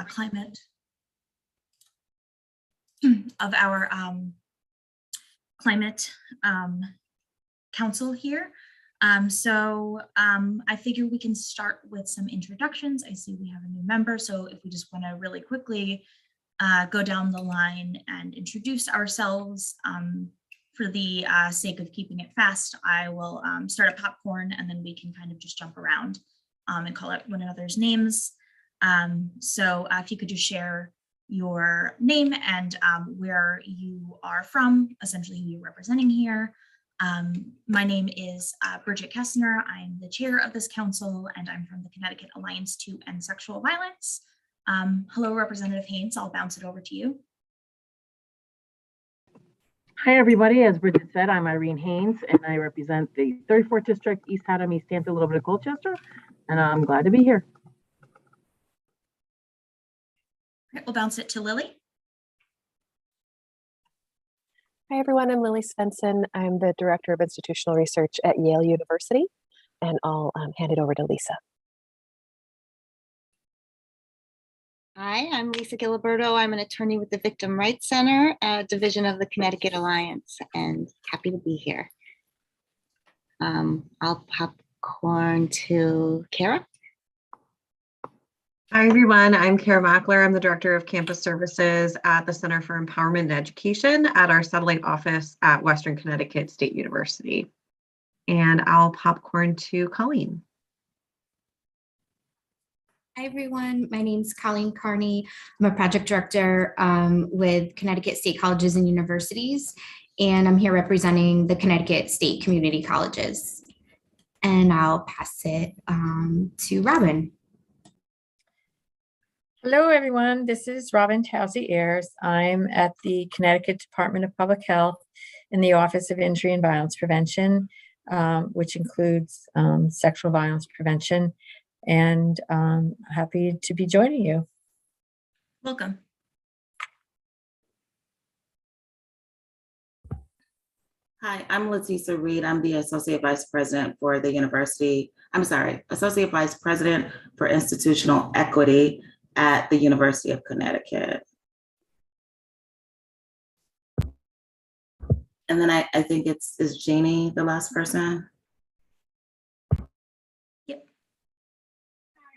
climate climate council here. I figure we can start with some introductions. I see we have a new member, so if we just want to really quickly go down the line and introduce ourselves. For the sake of keeping it fast, I will start at popcorn, and then we can kind of just jump around and call out one another's names. If you could just share your name and where you are from, essentially who you're representing here. My name is Bridget Kessner. I'm the chair of this council, and I'm from the Connecticut Alliance to End Sexual Violence. Hello, Representative Haynes. I'll bounce it over to you. Hi, everybody. As Bridget said, I'm Irene Haynes, and I represent the 34th District, East Haddam, East Hampton, a little bit of Colchester, and I'm glad to be here. Right, we'll bounce it to Lily. Hi, everyone. I'm Lily Svenson. I'm the Director of Institutional Research at Yale University, and I'll hand it over to Lisa. Hi, I'm Lisa Giliberto. I'm an attorney with the Victim Rights Center, division of the Connecticut Alliance, and happy to be here. I'll popcorn to Kara. Hi, everyone. I'm Kara Mackler. I'm the Director of Campus Services at the Center for Empowerment and Education at our satellite office at Western Connecticut State University. And I'll popcorn to Colleen. Hi, everyone. My name is Colleen Carney. I'm a project director with Connecticut State Colleges and Universities, and I'm here representing the Connecticut State Community Colleges. And I'll pass it to Robin. Hello, everyone. This is Robin Towsey Ayers. I'm at the Connecticut Department of Public Health in the Office of Injury and Violence Prevention, which includes sexual violence prevention. And happy to be joining you. Welcome. Hi, I'm Leticia Reed. I'm the Associate Vice President for the Associate Vice President for Institutional Equity at the University of Connecticut. And then I think is Jeannie the last person?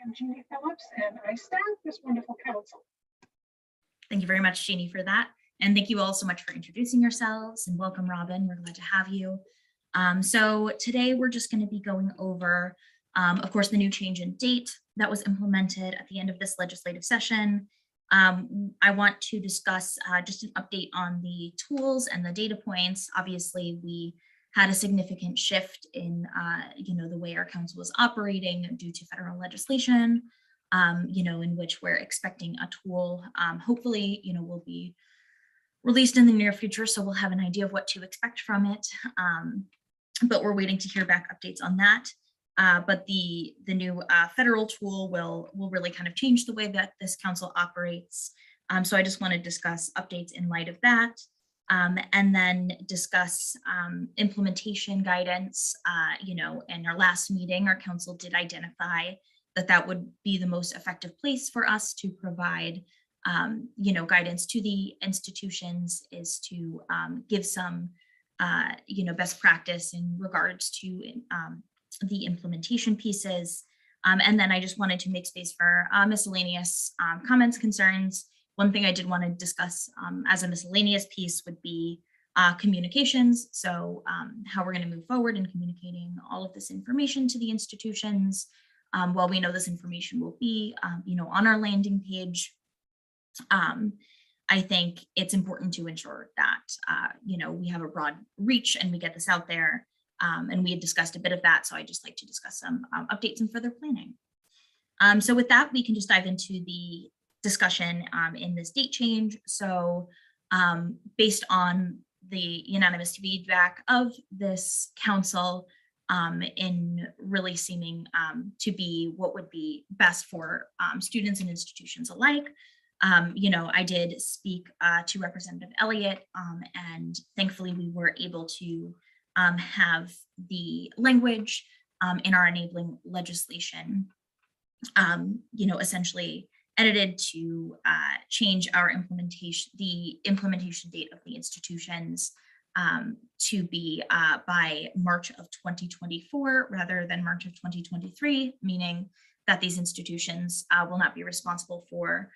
I'm Jeannie Phillips, and I staff this wonderful council. Thank you very much, Jeannie, for that. And thank you all so much for introducing yourselves, and welcome, Robin. We're glad to have you. So today we're just going to be going over, of course, the new change in date that was implemented at the end of this legislative session. I want to discuss just an update on the tools and the data points. Obviously, we had a significant shift in the way our council was operating due to federal legislation, in which we're expecting a tool, hopefully, will be released in the near future, so we'll have an idea of what to expect from it. But we're waiting to hear back updates on that. But the new federal tool will really kind of change the way that this council operates. So I just want to discuss updates in light of that. And then discuss implementation guidance. In our last meeting, our council did identify that would be the most effective place for us to provide, guidance to the institutions, is to give some, best practice in regards to the implementation pieces. And then I just wanted to make space for miscellaneous comments, concerns. One thing I did want to discuss as a miscellaneous piece would be communications. So how we're going to move forward in communicating all of this information to the institutions. While we know this information will be, on our landing page, I think it's important to ensure that, we have a broad reach and we get this out there. And we had discussed a bit of that. So I just like to discuss some updates and further planning. So with that, we can just dive into the discussion in this date change. So based on the unanimous feedback of this council in really seeming to be what would be best for students and institutions alike, I did speak to Representative Elliott, and thankfully we were able to have the language in our enabling legislation essentially edited to change our the implementation date of the institutions to be by March of 2024 rather than March of 2023, meaning that these institutions will not be responsible for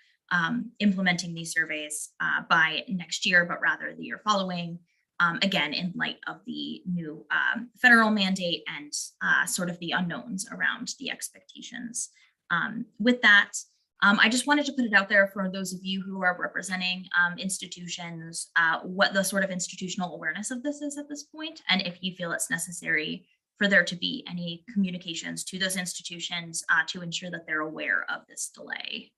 implementing these surveys by next year, but rather the year following, again, in light of the new federal mandate and sort of the unknowns around the expectations. With that, I just wanted to put it out there for those of you who are representing institutions, what the sort of institutional awareness of this is at this point, and if you feel it's necessary for there to be any communications to those institutions to ensure that they're aware of this delay.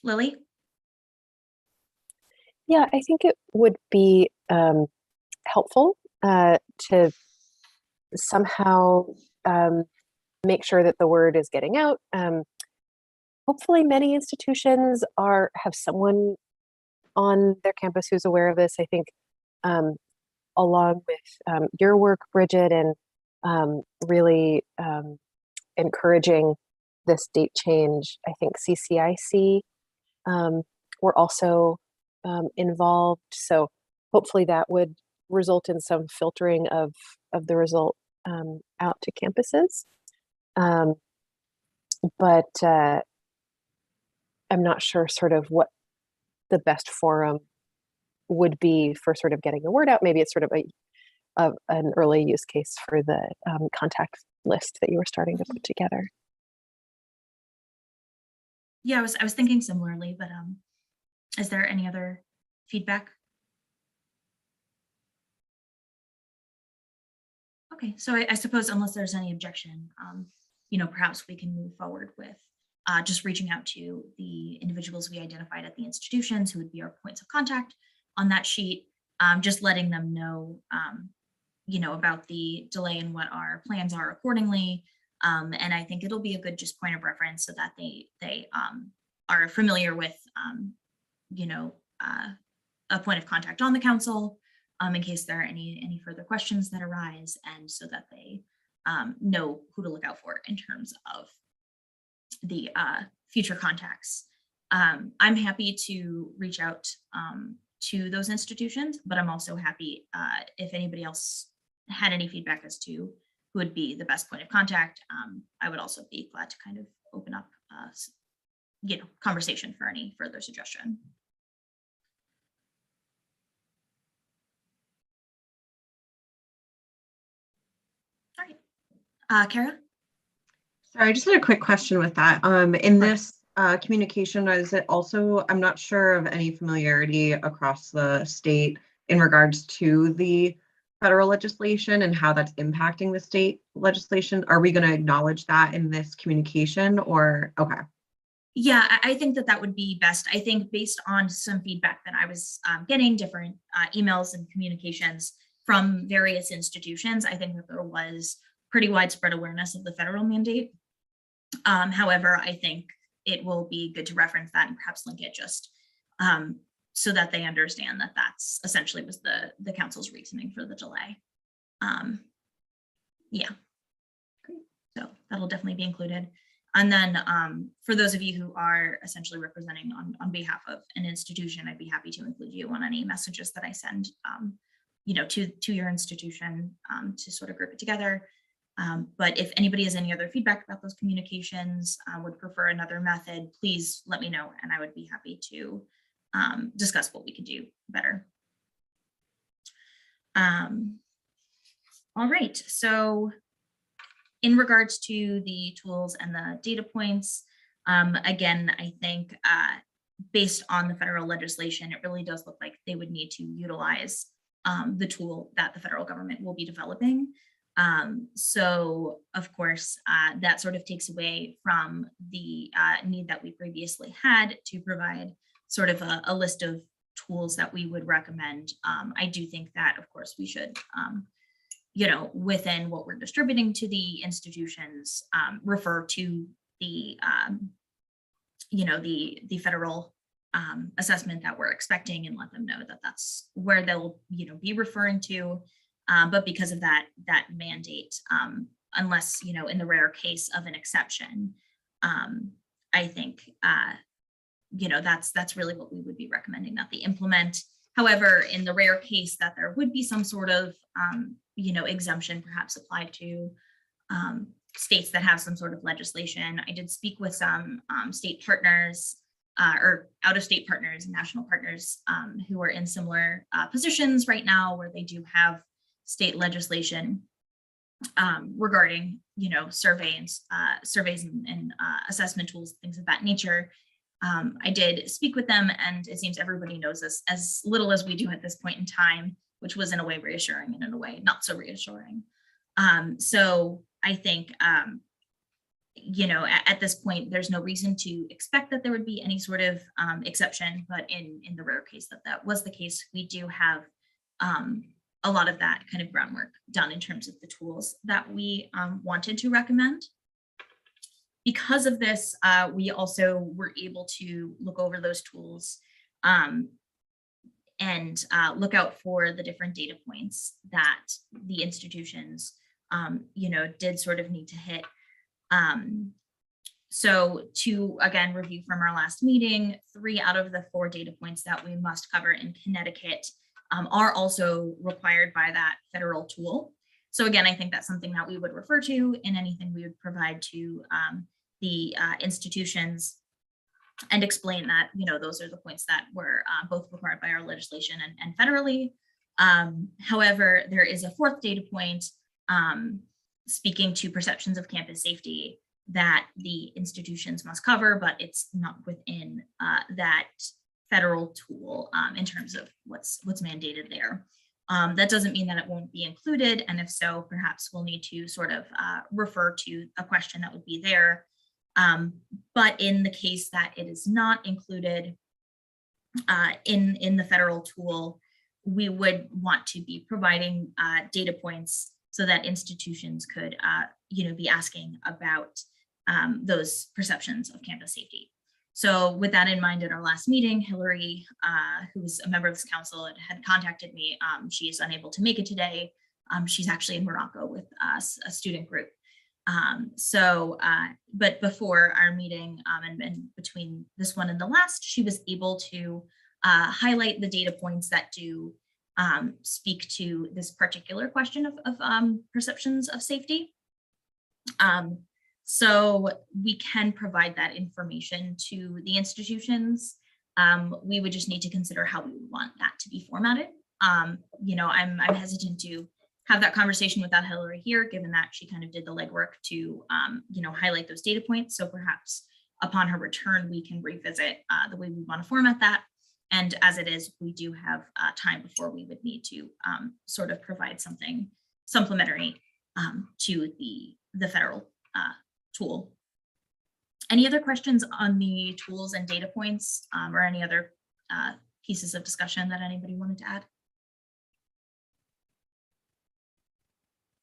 Lily? Yeah, I think it would be helpful to somehow make sure that the word is getting out. Hopefully many institutions have someone on their campus who's aware of this. I think along with your work, Bridget, and really encouraging this date change, I think CCIC were also involved. So hopefully that would result in some filtering of the result out to campuses. But I'm not sure sort of what the best forum would be for sort of getting the word out. Maybe it's sort of an early use case for the contact list that you were starting to put together. Yeah, I was thinking similarly, but is there any other feedback? Okay, so I suppose unless there's any objection, perhaps we can move forward with just reaching out to the individuals we identified at the institutions who would be our points of contact on that sheet, just letting them know, about the delay and what our plans are accordingly. And I think it'll be a good just point of reference so that they are familiar with, a point of contact on the council in case there are any further questions that arise, and so that they know who to look out for in terms of the future contacts. I'm happy to reach out to those institutions, but I'm also happy if anybody else had any feedback as to who would be the best point of contact. I would also be glad to kind of open up conversation for any further suggestion. All right, Kara? Sorry, I just had a quick question with that. In this communication, is it also, I'm not sure of any familiarity across the state in regards to the federal legislation and how that's impacting the state legislation. Are we going to acknowledge that in this communication, or okay? Yeah, I think that would be best. I think based on some feedback that I was getting, different emails and communications from various institutions, I think that there was pretty widespread awareness of the federal mandate. However, I think it will be good to reference that and perhaps link it just so that they understand that that's essentially was the council's reasoning for the delay. Yeah, so that'll definitely be included. And then for those of you who are essentially representing on behalf of an institution, I'd be happy to include you on any messages that I send, to your institution to sort of group it together. But if anybody has any other feedback about those communications, would prefer another method, please let me know, and I would be happy to discuss what we could do better. All right, so in regards to the tools and the data points, again, I think based on the federal legislation, it really does look like they would need to utilize the tool that the federal government will be developing. So of course, that sort of takes away from the need that we previously had to provide sort of a list of tools that we would recommend. I do think that, of course, we should, within what we're distributing to the institutions, refer to the, the federal assessment that we're expecting and let them know that that's where they'll, be referring to. but because of that mandate, unless, in the rare case of an exception, I think, that's really what we would be recommending that they implement. However, in the rare case that there would be some sort of, exemption perhaps applied to states that have some sort of legislation, I did speak with some state partners or out-of-state partners and national partners who are in similar positions right now where they do have state legislation regarding, surveys and assessment tools, things of that nature. I did speak with them, and it seems everybody knows this as little as we do at this point in time, which was in a way reassuring and in a way not so reassuring. So I think, at this point, there's no reason to expect that there would be any sort of exception, but in the rare case that was the case, we do have a lot of that kind of groundwork done in terms of the tools that we wanted to recommend. Because of this, we also were able to look over those tools and look out for the different data points that the institutions, did sort of need to hit. So to, again, review from our last meeting, 3 out of the 4 data points that we must cover in Connecticut are also required by that federal tool. So again, I think that's something that we would refer to in anything we would provide to the institutions and explain that, those are the points that were both required by our legislation and federally. However, there is a 4th data point speaking to perceptions of campus safety that the institutions must cover, but it's not within that federal tool in terms of what's mandated there. That doesn't mean that it won't be included, and if so, perhaps we'll need to sort of refer to a question that would be there. But in the case that it is not included in the federal tool, we would want to be providing data points so that institutions could, be asking about those perceptions of campus safety. So with that in mind, at our last meeting, Hillary, who's a member of this council, had contacted me. She is unable to make it today. She's actually in Morocco with a student group. But before our meeting and between this one and the last, she was able to highlight the data points that do speak to this particular question of perceptions of safety. So we can provide that information to the institutions. We would just need to consider how we would want that to be formatted. I'm hesitant to have that conversation without Hillary here, given that she kind of did the legwork to, highlight those data points. So perhaps upon her return, we can revisit the way we want to format that. And as it is, we do have time before we would need to sort of provide something supplementary to the federal tool. Any other questions on the tools and data points or any other pieces of discussion that anybody wanted to add?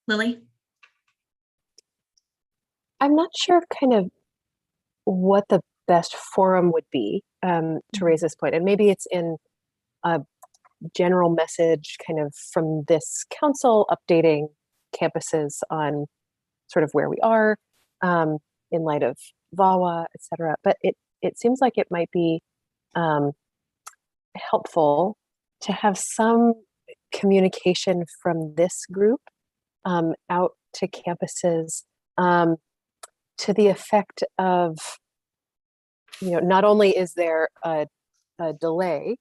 Lily? I'm not sure kind of what the best forum would be to raise this point. And maybe it's in a general message kind of from this council updating campuses on sort of where we are in light of VAWA, et cetera. But it seems like it might be helpful to have some communication from this group out to campuses to the effect of, not only is there a delay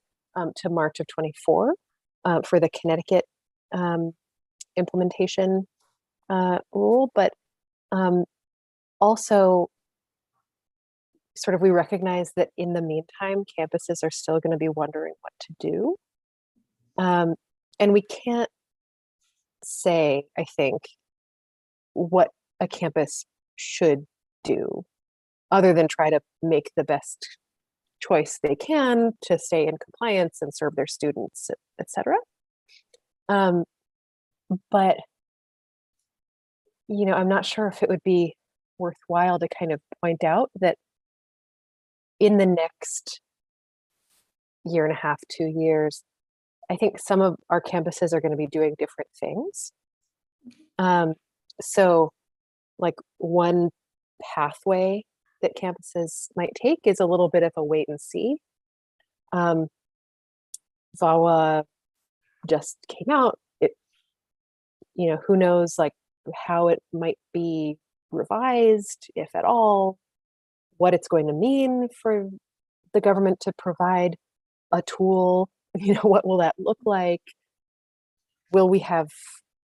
to March of 24 for the Connecticut implementation rule, but also sort of we recognize that in the meantime, campuses are still going to be wondering what to do. And we can't say, I think, what a campus should do other than try to make the best choice they can to stay in compliance and serve their students, et cetera. But, I'm not sure if it would be worthwhile to kind of point out that in the next year and a half, 2 years, I think some of our campuses are going to be doing different things. So like one pathway that campuses might take is a little bit of a wait and see. VAWA just came out. It, who knows like how it might be revised, if at all, what it's going to mean for the government to provide a tool. What will that look like? Will we have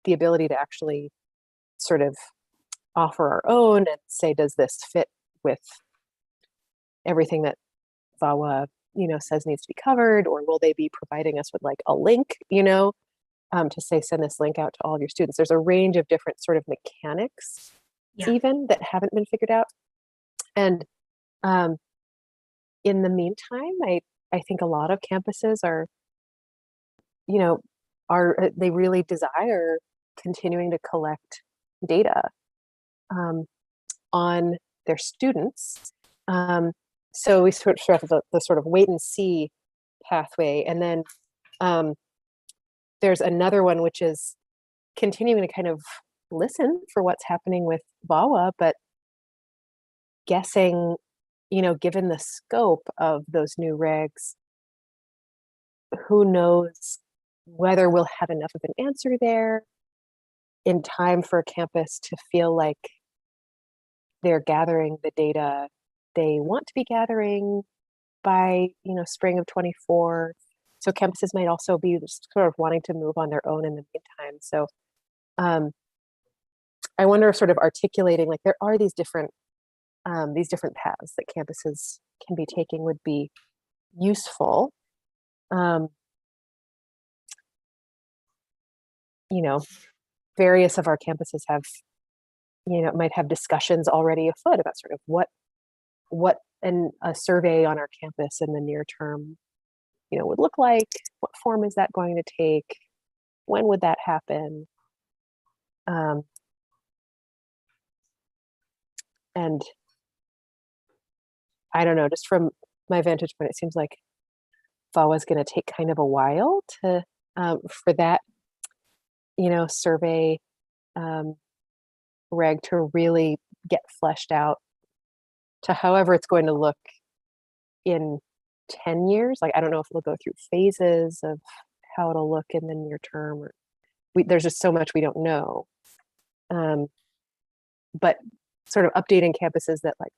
the ability to actually sort of offer our own and say, does this fit with everything that VAWA, says needs to be covered? Or will they be providing us with like a link, to say, send this link out to all of your students? There's a range of different sort of mechanics even that haven't been figured out. And in the meantime, I think a lot of campuses are, they really desire continuing to collect data on their students. So we sort of have the sort of wait and see pathway. And then there's another one, which is continuing to kind of listen for what's happening with VAWA, but guessing, given the scope of those new regs, who knows whether we'll have enough of an answer there in time for a campus to feel like they're gathering the data they want to be gathering by, spring of 24. So campuses might also be sort of wanting to move on their own in the meantime. So I wonder, sort of articulating, like, there are these different paths that campuses can be taking would be useful. Various of our campuses have, might have discussions already afoot about sort of what a survey on our campus in the near term, would look like. What form is that going to take? When would that happen? And I don't know, just from my vantage point, it seems like VAWA is going to take kind of a while to for that, survey reg to really get fleshed out to however it's going to look in 10 years. Like, I don't know if it'll go through phases of how it'll look in the near term, or there's just so much we don't know. But sort of updating campuses that, like,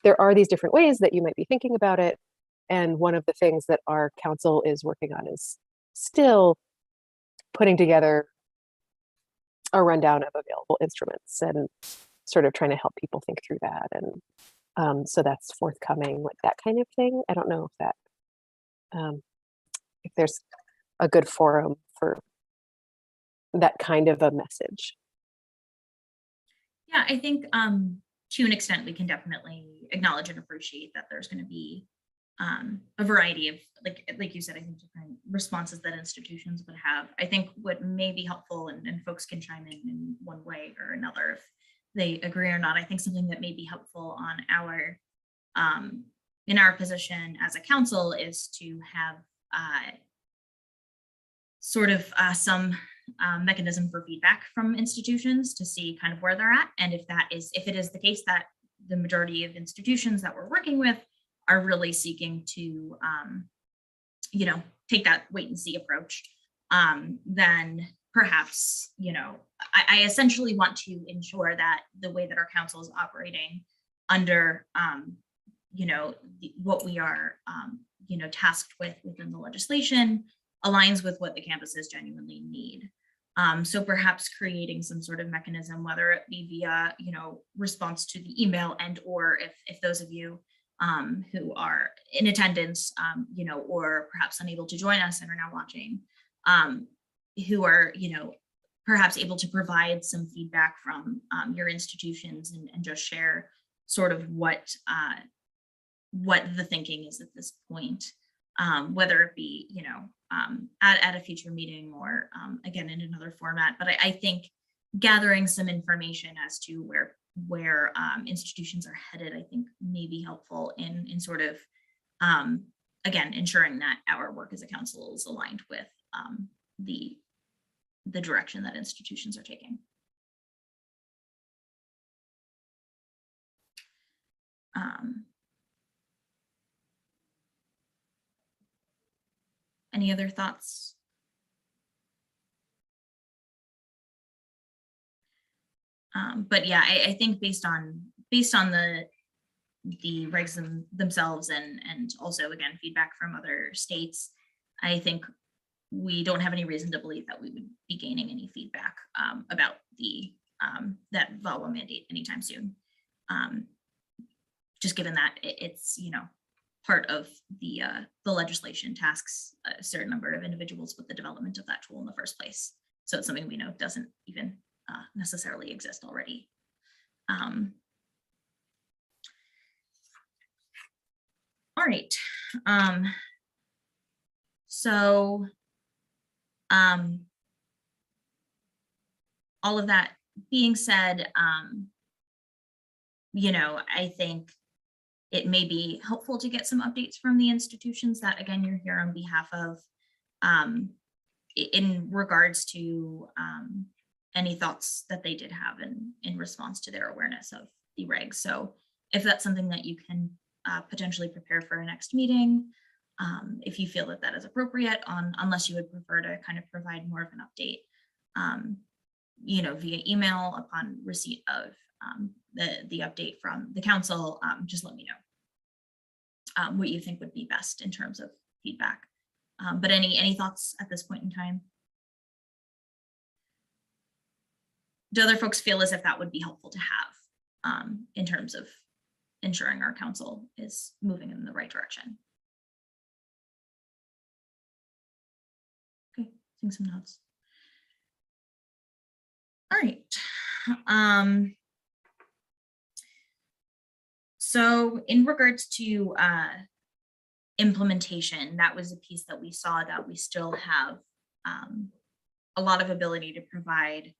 there are these different ways that you might be thinking about it. And one of the things that our council is working on is still putting together a rundown of available instruments and sort of trying to help people think through that. And so that's forthcoming, like that kind of thing. I don't know if that, if there's a good forum for that kind of a message. Yeah, I think to an extent we can definitely acknowledge and appreciate that there's going to be a variety of, like you said, I think different responses that institutions would have. I think what may be helpful, and folks can chime in one way or another if they agree or not. I think something that may be helpful on our in our position as a council is to have sort of some mechanism for feedback from institutions to see kind of where they're at, and if it is the case that the majority of institutions that we're working with are really seeking to take that wait and see approach, then perhaps I essentially want to ensure that the way that our council is operating under what we are tasked with within the legislation aligns with what the campuses genuinely need. So perhaps creating some sort of mechanism, whether it be via response to the email, and or if those of you who are in attendance, or perhaps unable to join us and are now watching, who are perhaps able to provide some feedback from your institutions and just share sort of what the thinking is at this point, whether it be at a future meeting or again in another format. But I think gathering some information as to where institutions are headed, I think may be helpful in sort of again ensuring that our work as a council is aligned with the direction that institutions are taking. Any other thoughts? But yeah, I think based on the regs themselves and also again feedback from other states, I think we don't have any reason to believe that we would be gaining any feedback about the that VAWA mandate anytime soon. Just given that it's part of the legislation tasks a certain number of individuals with the development of that tool in the first place. So it's something we know doesn't even necessarily exist already. All right. So all of that being said, I think it may be helpful to get some updates from the institutions that, again, you're here on behalf of in regards to any thoughts that they did have in response to their awareness of the regs. So if that's something that you can potentially prepare for a next meeting, if you feel that that is appropriate, unless you would prefer to kind of provide more of an update, via email upon receipt of the update from the council, just let me know what you think would be best in terms of feedback. But any thoughts at this point in time? Do other folks feel as if that would be helpful to have in terms of ensuring our council is moving in the right direction? Okay, seeing some notes. All right. So in regards to implementation, that was a piece that we saw that we still have a lot of ability to provide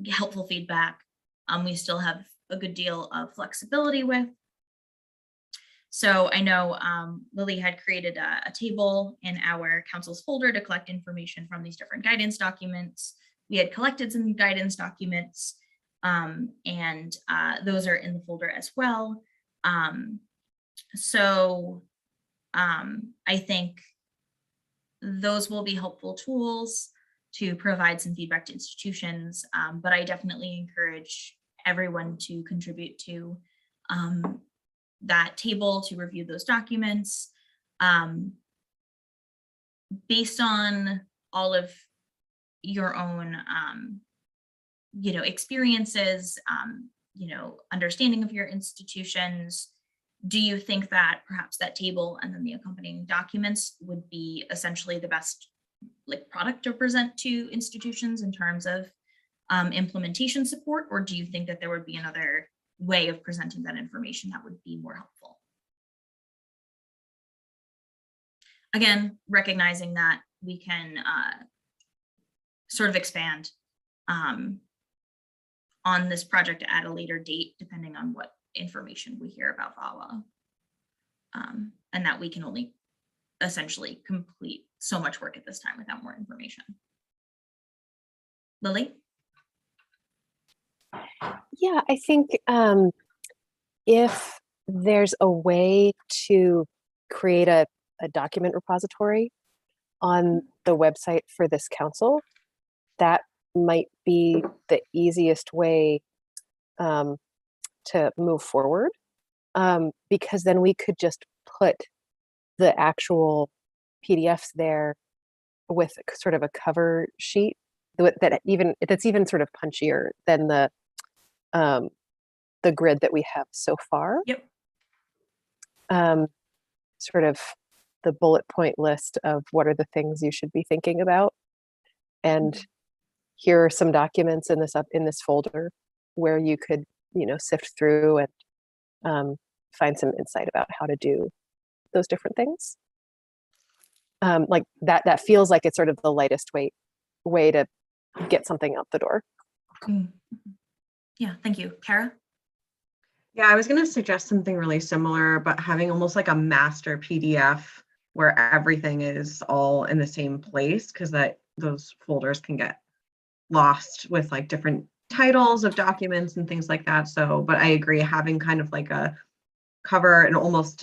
helpful feedback. We still have a good deal of flexibility with. So I know Lily had created a table in our council's folder to collect information from these different guidance documents. We had collected some guidance documents and those are in the folder as well. I think those will be helpful tools to provide some feedback to institutions, but I definitely encourage everyone to contribute to that table, to review those documents. Based on all of your own experiences, understanding of your institutions, do you think that perhaps that table and then the accompanying documents would be essentially the best product to present to institutions in terms of implementation support, or do you think that there would be another way of presenting that information that would be more helpful? Again, recognizing that we can sort of expand on this project at a later date, depending on what information we hear about VAWA, and that we can only essentially complete so much work at this time without more information. Lily? Yeah, I think if there's a way to create a document repository on the website for this council, that might be the easiest way to move forward, because then we could just put the actual PDFs there with sort of a cover sheet that's even sort of punchier than the grid that we have so far. Yep. Sort of the bullet point list of what are the things you should be thinking about, and here are some documents in this folder where you could sift through and find some insight about how to do those different things. Like that feels like it's sort of the lightest way to get something out the door. Yeah, thank you. Kara? Yeah, I was going to suggest something really similar, but having almost like a master PDF where everything is all in the same place, because those folders can get lost with like different titles of documents and things like that. So, but I agree, having kind of like a cover and almost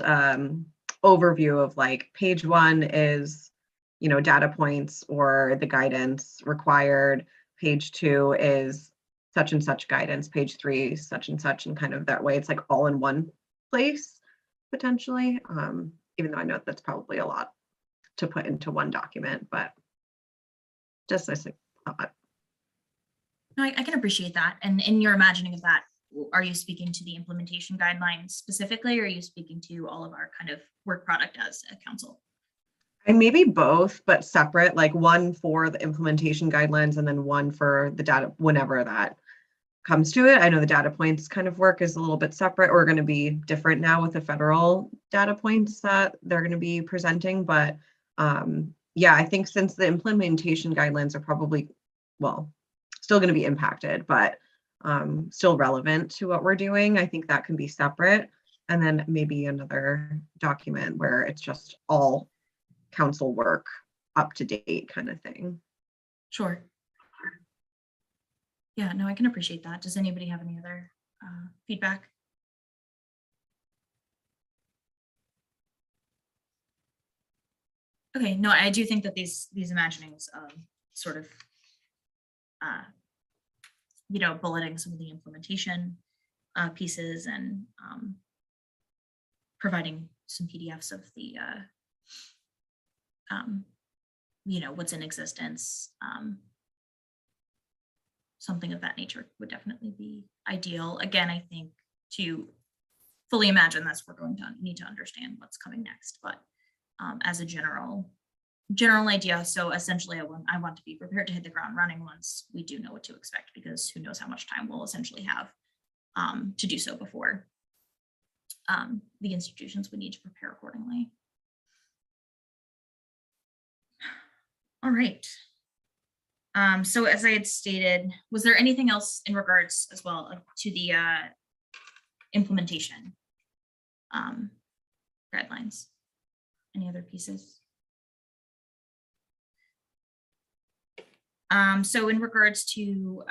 overview of like page 1 is, data points or the guidance required. Page 2 is such and such guidance. Page 3 such and such, and kind of that way it's like all in one place potentially. Even though I know that's probably a lot to put into one document, but just as a thought. No, I can appreciate that. And in your imagining of that, are you speaking to the implementation guidelines specifically, or are you speaking to all of our kind of work product as a council? And maybe both, but separate, like one for the implementation guidelines and then one for the data whenever that comes to it. I know the data points kind of work is a little bit separate, or going to be different now with the federal data points that they're going to be presenting. But yeah, I think since the implementation guidelines are probably, well, still going to be impacted, but still relevant to what we're doing, I think that can be separate. And then maybe another document where it's just all council work up to date kind of thing. Sure. Yeah, no, I can appreciate that. Does anybody have any other feedback? Okay, no, I do think that these imaginings sort of bulleting some of the implementation pieces and providing some PDFs of the what's in existence, something of that nature would definitely be ideal. Again, I think to fully imagine this, we're going to need to understand what's coming next, but as a general idea. So essentially I want to be prepared to hit the ground running once we do know what to expect, because who knows how much time we'll essentially have to do so before the institutions would need to prepare accordingly. All right. So as I had stated, was there anything else in regards as well to the implementation guidelines? Any other pieces? So in regards to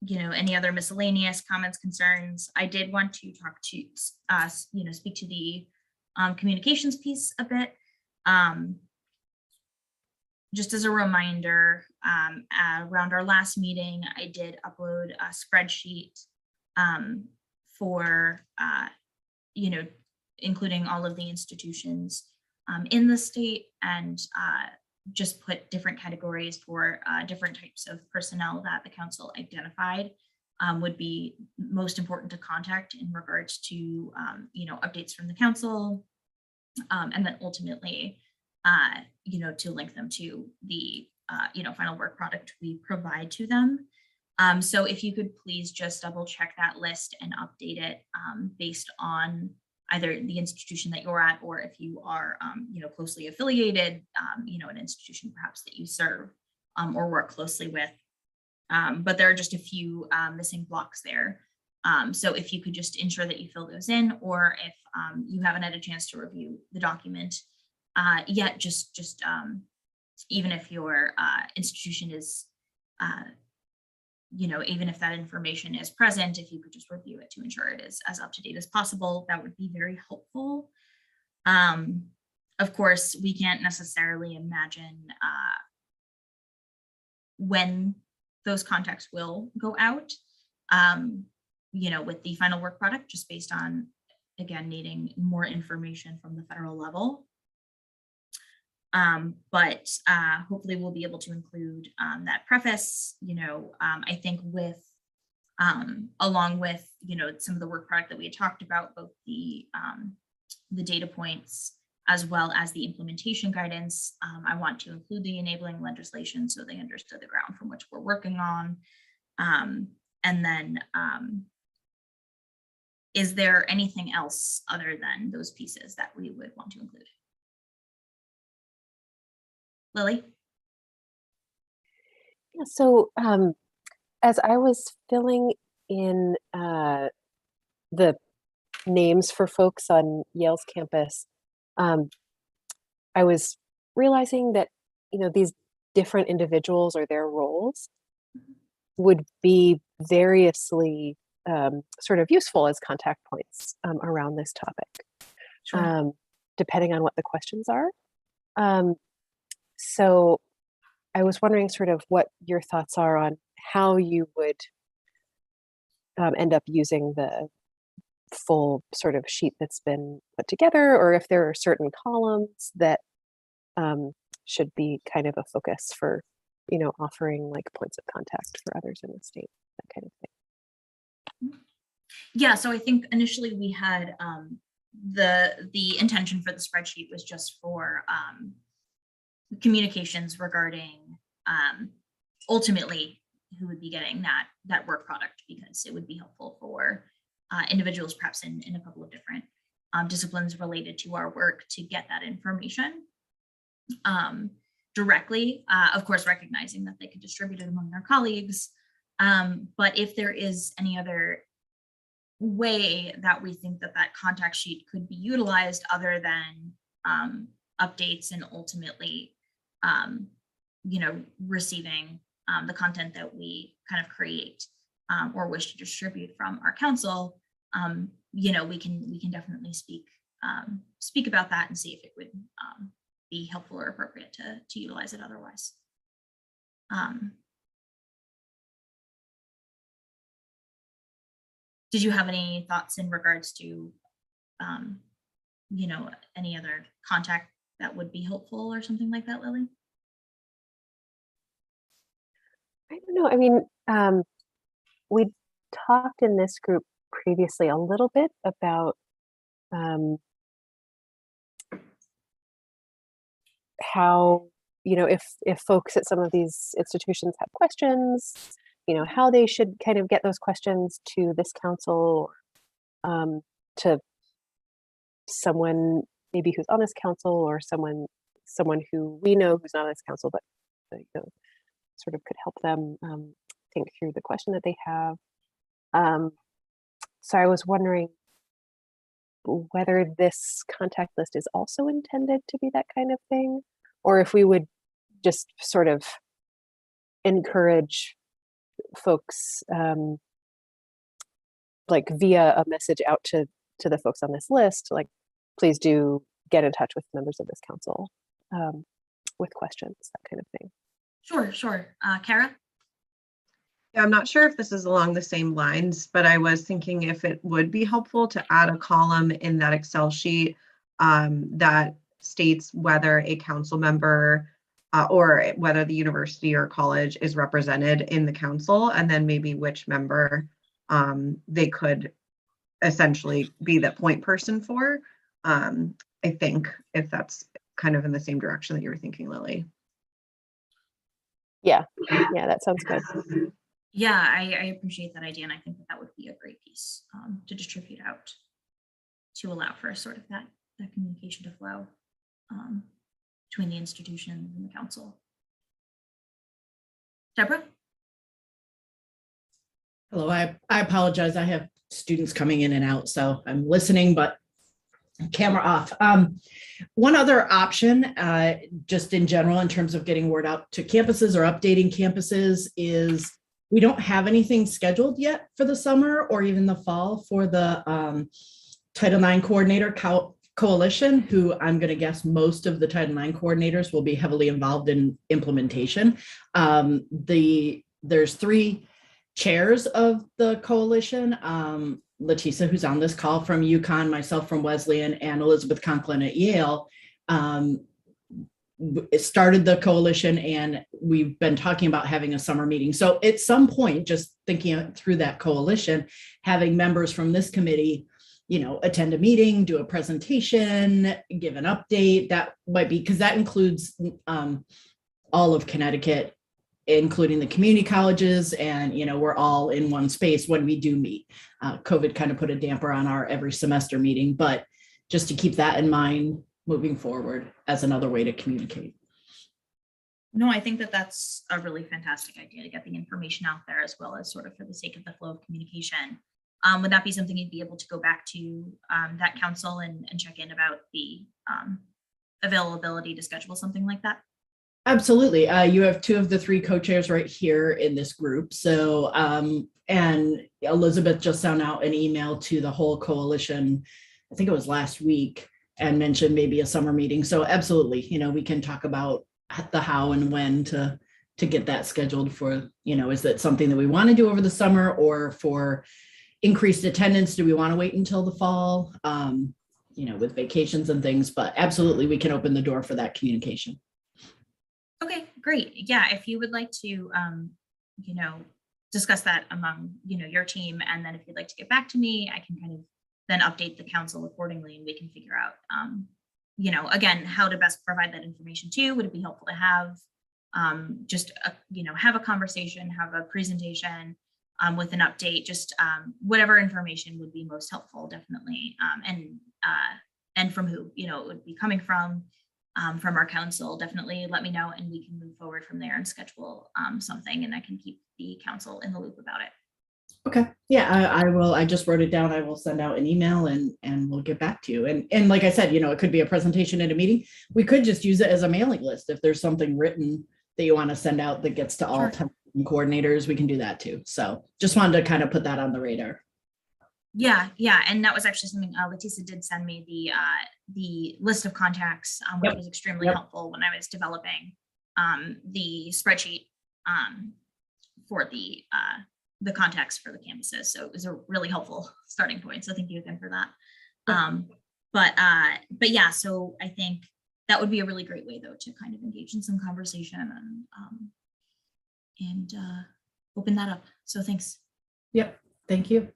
any other miscellaneous comments, concerns, I did want to talk to speak to the communications piece a bit. Just as a reminder, around our last meeting, I did upload a spreadsheet for including all of the institutions in the state, and just put different categories for different types of personnel that the council identified would be most important to contact in regards to updates from the council, and then ultimately to link them to the final work product we provide to them. So if you could please just double check that list and update it based on either the institution that you're at, or if you are closely affiliated, an institution perhaps that you serve or work closely with. But there are just a few missing blocks there. So if you could just ensure that you fill those in, or if you haven't had a chance to review the document yet, just even if your institution is even if that information is present, if you could just review it to ensure it is as up to date as possible, that would be very helpful. Of course, we can't necessarily imagine when those contacts will go out, with the final work product, just based on, again, needing more information from the federal level. But hopefully we'll be able to include that preface, I think with, along with, some of the work product that we had talked about, both the data points as well as the implementation guidance. I want to include the enabling legislation so they understood the ground from which we're working on. And then is there anything else other than those pieces that we would want to include? Lily? Yeah, so as I was filling in the names for folks on Yale's campus, I was realizing that, these different individuals or their roles would be variously sort of useful as contact points around this topic, Sure. depending on what the questions are. So I was wondering sort of what your thoughts are on how you would end up using the full sort of sheet that's been put together, or if there are certain columns that should be kind of a focus for, offering like points of contact for others in the state, that kind of thing. Yeah, so I think initially we had the intention for the spreadsheet was just for communications regarding ultimately who would be getting that work product, because it would be helpful for individuals perhaps in a couple of different disciplines related to our work to get that information directly, of course, recognizing that they could distribute it among their colleagues. But if there is any other way that we think that contact sheet could be utilized other than updates and ultimately, receiving the content that we kind of create or wish to distribute from our council, we can definitely speak about that and see if it would be helpful or appropriate to utilize it otherwise. Did you have any thoughts in regards to, any other contact that would be helpful or something like that, Lily? I don't know. I mean, we talked in this group previously a little bit about how, if folks at some of these institutions have questions, how they should kind of get those questions to this council, to someone maybe who's on this council, or someone who we know who's not on this council, but sort of could help them think through the question that they have. So I was wondering whether this contact list is also intended to be that kind of thing, or if we would just sort of encourage folks like via a message out to the folks on this list, like, please do get in touch with members of this council with questions, that kind of thing. Sure. Kara? Yeah, I'm not sure if this is along the same lines, but I was thinking if it would be helpful to add a column in that Excel sheet that states whether a council member or whether the university or college is represented in the council, and then maybe which member they could essentially be the point person for. I think if that's kind of in the same direction that you were thinking, Lily. Yeah, that sounds good. Yeah, I appreciate that idea, and I think that would be a great piece to distribute out to allow for sort of that communication to flow between the institution and the council. Deborah? Hello, I apologize. I have students coming in and out, so I'm listening, but camera off. One other option, just in general, in terms of getting word out to campuses or updating campuses, is we don't have anything scheduled yet for the summer or even the fall for the Title IX Coordinator Coalition, who I'm going to guess most of the Title IX coordinators will be heavily involved in implementation. There's 3 chairs of the coalition, Leticia, who's on this call from UConn, myself from Wesleyan, and Elizabeth Conklin at Yale, started the coalition, and we've been talking about having a summer meeting. So at some point, just thinking through that coalition, having members from this committee, attend a meeting, do a presentation, give an update, that might be, because that includes all of Connecticut, including the community colleges, and we're all in one space when we do meet. COVID kind of put a damper on our every semester meeting, but just to keep that in mind moving forward as another way to communicate. No, I think that that's a really fantastic idea to get the information out there, as well as sort of for the sake of the flow of communication. Would that be something you'd be able to go back to that council and check in about the availability to schedule something like that? Absolutely. You have two of the three co-chairs right here in this group. So, and Elizabeth just sent out an email to the whole coalition, I think it was last week, and mentioned maybe a summer meeting. So absolutely, we can talk about the how and when to get that scheduled for, is that something that we want to do over the summer, or for increased attendance, do we want to wait until the fall, with vacations and things, but absolutely, we can open the door for that communication. Okay, great. Yeah, if you would like to, discuss that among, your team, and then if you'd like to get back to me, I can kind of then update the council accordingly, and we can figure out, again, how to best provide that information to you. Would it be helpful to have have a conversation, have a presentation with an update, just whatever information would be most helpful, definitely, and from who, it would be coming from our council, definitely let me know, and we can move forward from there and schedule something, and I can keep the council in the loop about it. Okay. Yeah, I will. I just wrote it down. I will send out an email and we'll get back to you. And like I said, it could be a presentation at a meeting. We could just use it as a mailing list. If there's something written that you want to send out that gets to all Sure. 10 coordinators, we can do that too. So just wanted to kind of put that on the radar. Yeah, and that was actually something Leticia did send me the list of contacts, which Yep. was extremely Yep. helpful when I was developing the spreadsheet for the contacts for the campuses. So it was a really helpful starting point. So thank you again for that. But yeah, so I think that would be a really great way though to kind of engage in some conversation and open that up. So thanks. Yep. Thank you.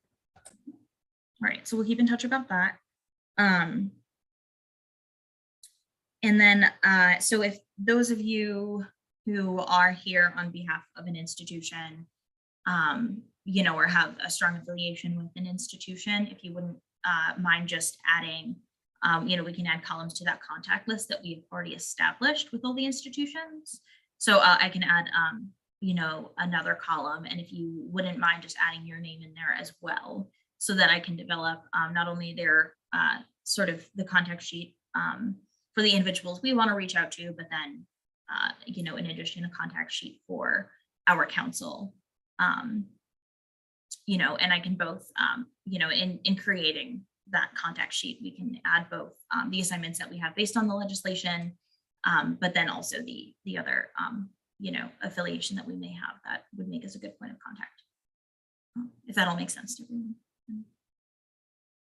All right, so we'll keep in touch about that. And then, so if those of you who are here on behalf of an institution, or have a strong affiliation with an institution, if you wouldn't mind just adding, we can add columns to that contact list that we've already established with all the institutions. So I can add, another column, and if you wouldn't mind just adding your name in there as well, so that I can develop not only their sort of the contact sheet for the individuals we want to reach out to, but then, in addition, a contact sheet for our council, and I can both, in creating that contact sheet, we can add both the assignments that we have based on the legislation, but then also the other, affiliation that we may have that would make us a good point of contact. If that all makes sense to everyone.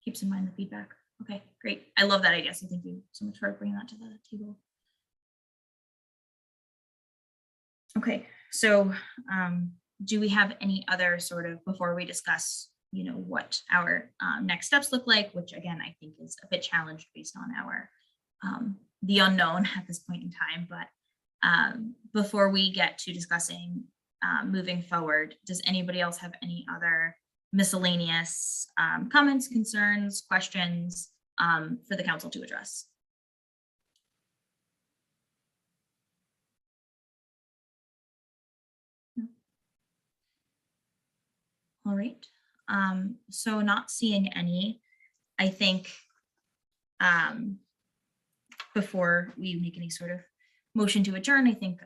Keeps in mind the feedback. Okay, great. I love that idea. So thank you so much for bringing that to the table. Okay, so do we have any other sort of, before we discuss, what our next steps look like, which again, I think is a bit challenged based on our, the unknown at this point in time, but before we get to discussing moving forward, does anybody else have any other miscellaneous comments, concerns, questions for the council to address? All right, so not seeing any, I think before we make any sort of motion to adjourn, I think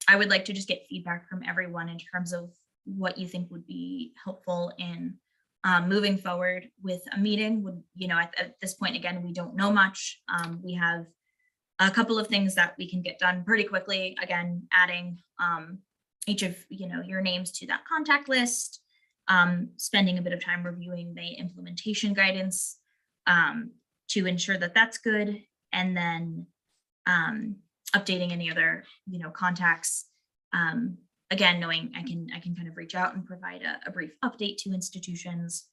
I would like to just get feedback from everyone in terms of what you think would be helpful in moving forward with a meeting. Would, at this point, again, we don't know much. We have a couple of things that we can get done pretty quickly. Again, adding each of your names to that contact list, spending a bit of time reviewing the implementation guidance to ensure that that's good, and then updating any other contacts. Again, knowing I can kind of reach out and provide a brief update to institutions.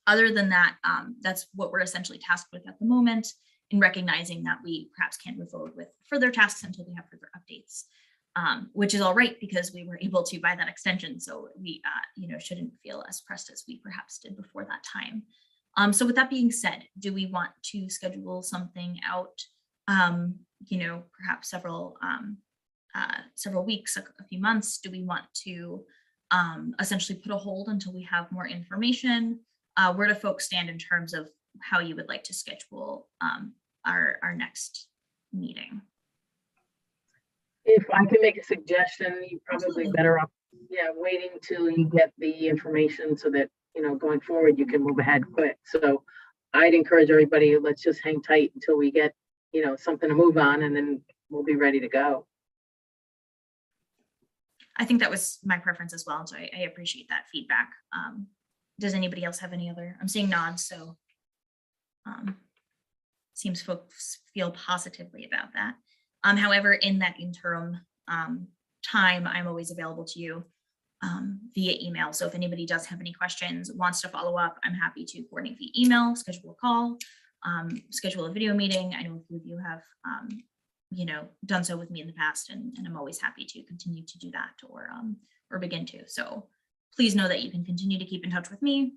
Other than that, that's what we're essentially tasked with at the moment, in recognizing that we perhaps can't move forward with further tasks until we have further updates, which is all right because we were able to buy that extension. So we, shouldn't feel as pressed as we perhaps did before that time. So with that being said, do we want to schedule something out, perhaps several weeks, a few months? Do we want to essentially put a hold until we have more information? Where do folks stand in terms of how you would like to schedule our next meeting. If I can make a suggestion, you probably Absolutely. better off, yeah, waiting till you get the information so that, going forward, you can move ahead quick. So I'd encourage everybody, let's just hang tight until we get, something to move on, and then we'll be ready to go. I think that was my preference as well, so I appreciate that feedback. Does anybody else have any other? I'm seeing nods, so seems folks feel positively about that. However, in that interim time, I'm always available to you via email. So if anybody does have any questions, wants to follow up, I'm happy to coordinate via email, schedule a call, schedule a video meeting. I know a few of you have done so with me in the past, and I'm always happy to continue to do that or begin to. So please know that you can continue to keep in touch with me,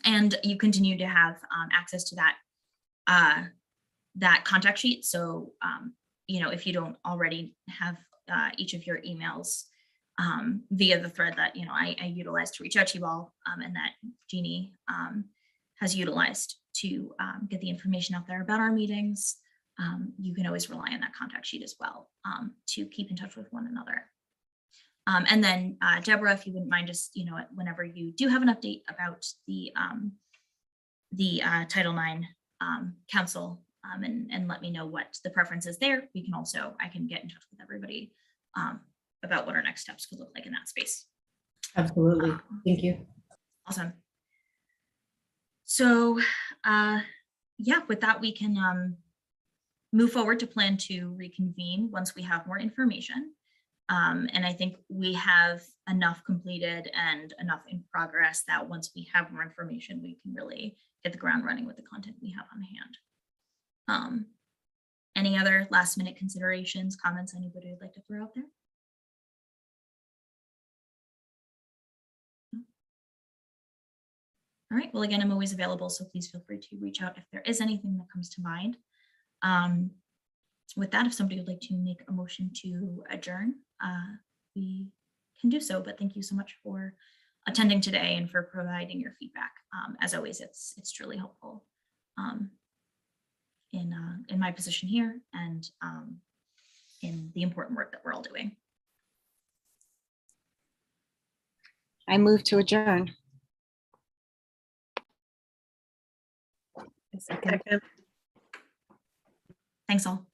and you continue to have access to that contact sheet. So if you don't already have each of your emails via the thread that I utilize to reach out to you all, and that Jeannie has utilized to get the information out there about our meetings, you can always rely on that contact sheet as well to keep in touch with one another. And then Deborah, if you wouldn't mind, just whenever you do have an update about the Title IX Council, and let me know what the preference is there. I can get in touch with everybody about what our next steps could look like in that space. Absolutely. Thank you. Awesome. So yeah, with that, we can move forward to plan to reconvene once we have more information. And I think we have enough completed and enough in progress that once we have more information, we can really hit the ground running with the content we have on hand. Any other last minute considerations, comments anybody would like to throw out there? All right, well, again, I'm always available, so please feel free to reach out if there is anything that comes to mind. With that, if somebody would like to make a motion to adjourn, we can do so, but thank you so much for attending today and for providing your feedback. As always, it's truly helpful in my position here and in the important work that we're all doing. I move to adjourn. A second. Thanks all.